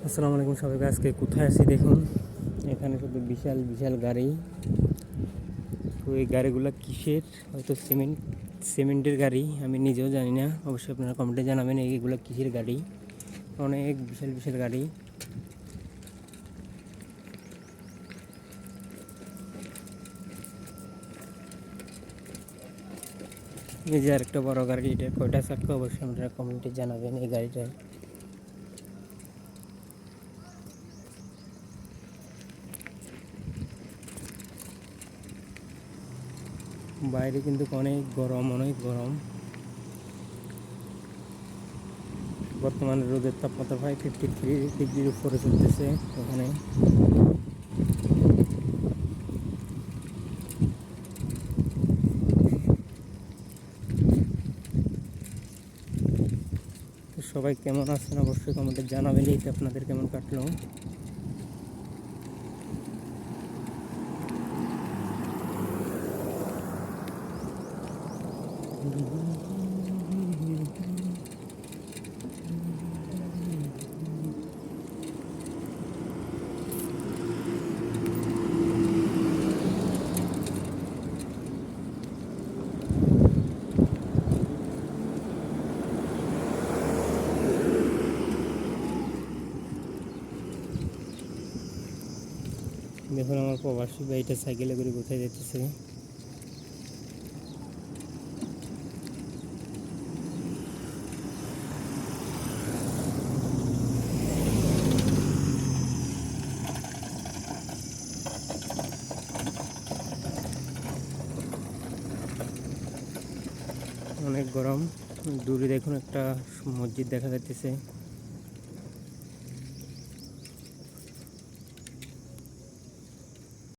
আসসালামু আলাইকুম সবাইকে। আজকে কোথায় আছি দেখুন, এখানে শুধু বিশাল বিশাল গাড়ি। তো এই গাড়িগুলো কিসের, হয়তো সিমেন্টের গাড়ি, আমি নিজেও জানি না। অবশ্যই আপনারা কমেন্টে জানাবেন এইগুলো কিসের গাড়ি। অনেক বিশাল বিশাল গাড়ি। এই যে আরেকটা বড় গাড়ি, এটা কয়টা চাক্কা অবশ্যই আপনারা কমেন্টে জানাবেন এই গাড়িটায়। বাইরে কিন্তু অনেক গরম, অনেক গরম। বর্তমানে রোদের তাপমাত্রা প্রায় 53 ডিগ্রির উপরে চলতেছে এখানে। তো সবাই কেমন আছেন অবশ্যই কমেন্টে জানাবেন। এইটা আপনাদের কেমন কাটলো। দেখুন আমার প্রবাসী ভাইটা সাইকেলে করে কোথায় যেতেছে। অনেক গরম। দূরে দেখুন একটা মসজিদ দেখা যাচ্ছে।